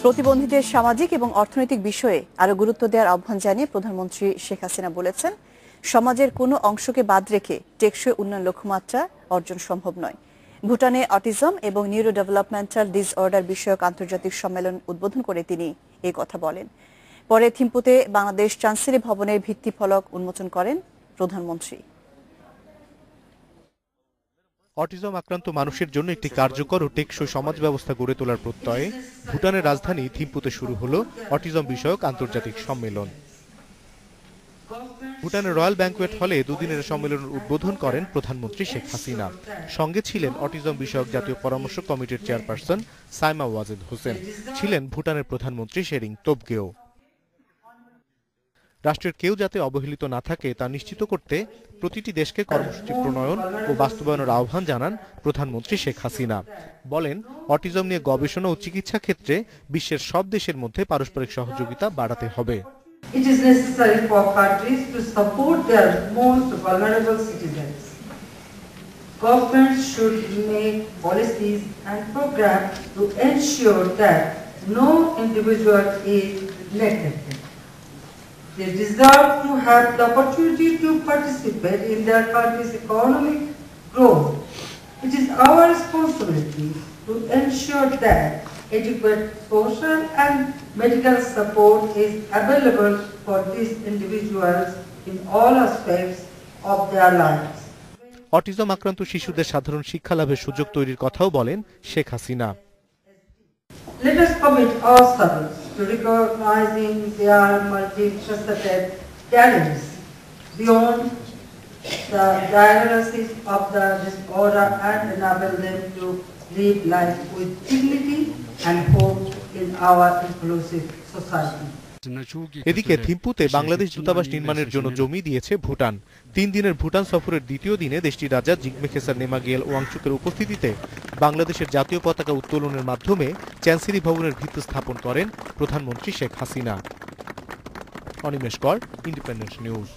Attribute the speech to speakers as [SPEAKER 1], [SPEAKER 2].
[SPEAKER 1] প্রতিবন্ধীদের সামাজিক এবং অর্থনৈতিক বিষয়ে আরো গুরুত্ব দেওয়ার আহ্বান জানিয়ে প্রধানমন্ত্রী শেখ হাসিনা বলেছেন, সমাজের কোনো অংশকে বাদ রেখে টেকসই উন্নয়ন লক্ষ্যমাত্রা অর্জন সম্ভব নয়। ভুটানে অটিজম এবং নিউরো ডেভেলপমেন্টাল ডিসঅর্ডার বিষয়ক আন্তর্জাতিক সম্মেলন উদ্বোধন করে তিনি এই কথা বলেন। পরে থিম্পুতে বাংলাদেশ চান্সেরি ভবনের ভিত্তিফলক উন্মোচন করেন প্রধানমন্ত্রী।
[SPEAKER 2] অটিজম আক্রান্ত মানুষের জন্য একটি কার্যকর ও টেকসই সমাজ ব্যবস্থা গড়ে তোলার প্রত্যয়ে ভুটানের রাজধানী থিম্পুতে শুরু হলো অটিজম বিষয়ক আন্তর্জাতিক সম্মেলন। ভুটানের রয়্যাল ব্যাংকুয়েট হলে দুদিনের সম্মেলনের উদ্বোধন করেন প্রধানমন্ত্রী শেখ হাসিনা। সঙ্গে ছিলেন অটিজম বিষয়ক জাতীয় পরামর্শ কমিটির চেয়ারপারসন সাইমা ওয়াজেদ হোসেন, ছিলেন ভুটানের প্রধানমন্ত্রী শেরিং তোবগেও। রাষ্ট্রের কেউ যাতে অবহেলিত না থাকে তা নিশ্চিত করতে প্রতিটি দেশকে কর্মসূচি প্রণয়ন ও বাস্তবায়নের আহ্বান জানান প্রধানমন্ত্রী শেখ হাসিনা। বলেন, অটিজম নিয়ে গবেষণা ও চিকিৎসা ক্ষেত্রে বিশ্বের সব দেশের মধ্যে পারস্পরিক সহযোগিতা বাড়াতে হবে।
[SPEAKER 3] It is necessary for countries to support their most vulnerable citizens. Governments should make policies and programs to ensure that no individual is neglected. They deserve to have the opportunity to participate in their country's economic growth. It is our responsibility to ensure that adequate social and medical support is available for these individuals in all aspects of their lives.
[SPEAKER 2] Autism আক্রান্ত শিশুদের সাধারণ শিক্ষা লাভের সুযোগ তৈরির কথাও বলেন Sheikh Hasina.
[SPEAKER 3] Let us commit ourselves to recognizing their multifaceted talents beyond the diagnosis of the disorder and enable them to live life with dignity and hope in our inclusive society.
[SPEAKER 2] এদিকে থিম্পুতে বাংলাদেশ দূতাবাস নির্মাণের জন্য জমি দিয়েছে ভুটান। 3 দিনের ভুটান সফরের দ্বিতীয় দিনে দেশটির রাজা জিগমে খেসার নামগিয়েল ওয়াংচুকের উপস্থিতিতে বাংলাদেশের জাতীয় পতাকা উত্তোলনের মাধ্যমে চান্সেরি ভবনের ভিত্তি স্থাপন করেন প্রধানমন্ত্রী শেখ হাসিনা। অনিমেষ কর, ইন্ডিপেন্ডেন্ট নিউজ।